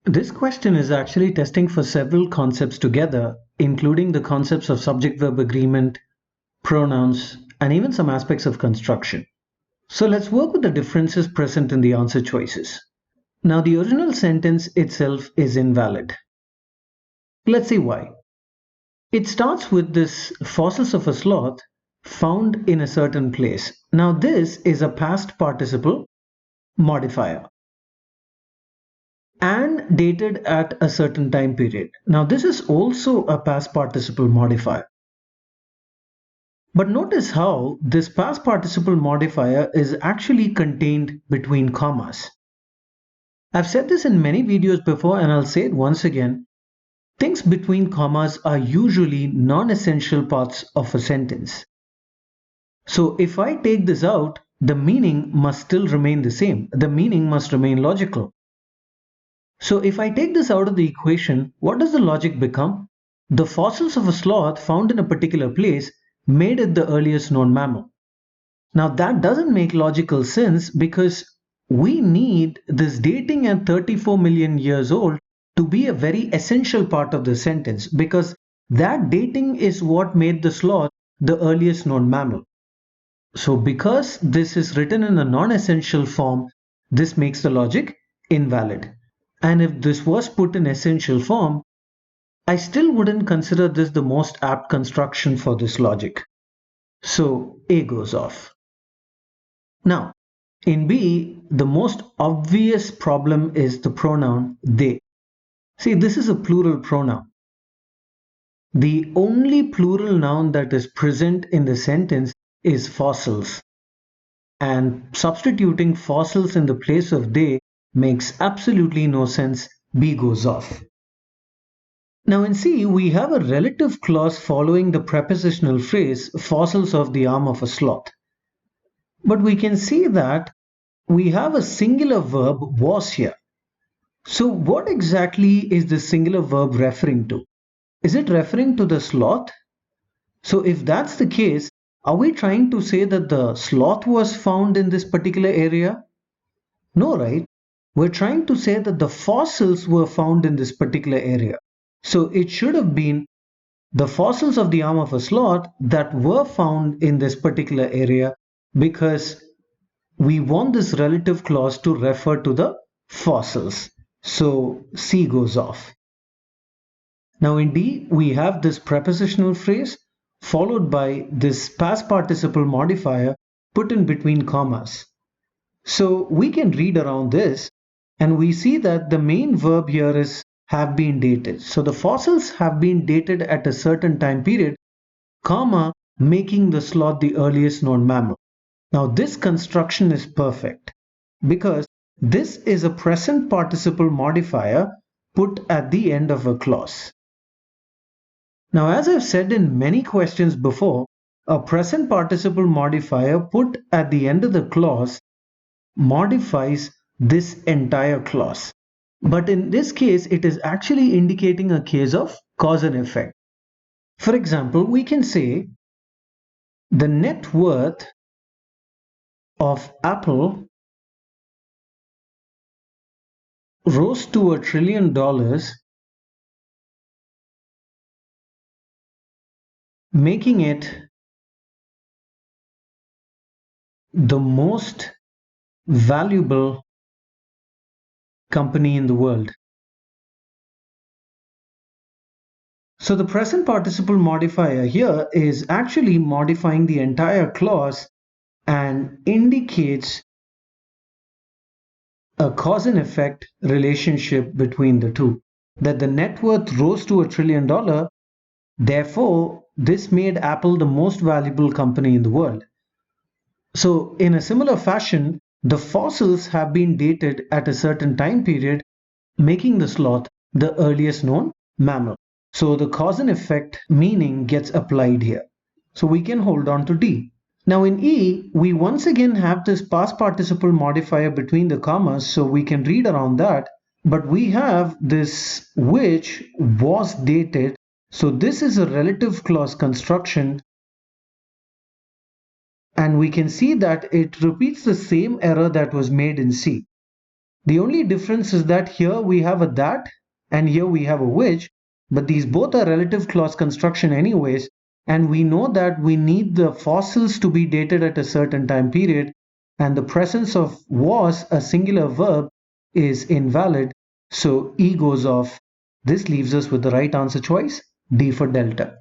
This question is actually testing for several concepts together, including the concepts of subject-verb agreement, pronouns, and even some aspects of construction. So let's work with the differences present in the answer choices. Now, the original sentence itself is invalid. Let's see why. It starts with this fossils of a sloth found in a certain place. Now, this is a past participle modifier and dated at a certain time period. Now, this is also a past participle modifier. But notice how this past participle modifier is actually contained between commas. I've said this in many videos before and I'll say it once again. Things between commas are usually non-essential parts of a sentence. So if I take this out, the meaning must still remain the same. The meaning must remain logical. So if I take this out of the equation, what does the logic become? The fossils of a sloth found in a particular place made it the earliest known mammal. Now that doesn't make logical sense because we need this dating at 34 million years old to be a very essential part of the sentence, because that dating is what made the sloth the earliest known mammal. So because this is written in a non-essential form, this makes the logic invalid. And if this was put in essential form, I still wouldn't consider this the most apt construction for this logic. So A goes off. Now, in B, the most obvious problem is the pronoun they. See, this is a plural pronoun. The only plural noun that is present in the sentence is fossils. And substituting fossils in the place of they makes absolutely no sense. B goes off. Now in C, we have a relative clause following the prepositional phrase fossils of the arm of a sloth. But we can see that we have a singular verb was here. So what exactly is the singular verb referring to? Is it referring to the sloth? So if that's the case, are we trying to say that the sloth was found in this particular area? No, right? We're trying to say that the fossils were found in this particular area. So it should have been the fossils of the arm of a sloth that were found in this particular area, because we want this relative clause to refer to the fossils. So C goes off. Now in D, we have this prepositional phrase followed by this past participle modifier put in between commas. So we can read around this and we see that the main verb here is have been dated. So the fossils have been dated at a certain time period, comma, making the sloth the earliest known mammal. Now this construction is perfect because this is a present participle modifier put at the end of a clause. Now, as I've said in many questions before, a present participle modifier put at the end of the clause modifies this entire clause. But in this case, it is actually indicating a case of cause and effect. For example, we can say the net worth of Apple rose to $1 trillion, making it the most valuable company in the world. So the present participle modifier here is actually modifying the entire clause and indicates a cause and effect relationship between the two. That the net worth rose to $1 trillion, therefore this made Apple the most valuable company in the world. So in a similar fashion, the fossils have been dated at a certain time period, making the sloth the earliest known mammal. So the cause and effect meaning gets applied here. So we can hold on to D. Now in E, we once again have this past participle modifier between the commas, so we can read around that. But we have this which was dated. So this is a relative clause construction. And we can see that it repeats the same error that was made in C. The only difference is that here we have a that and here we have a which, but these both are relative clause construction anyways, and we know that we need the fossils to be dated at a certain time period, and the presence of was, a singular verb, is invalid, so E goes off. This leaves us with the right answer choice, D for delta.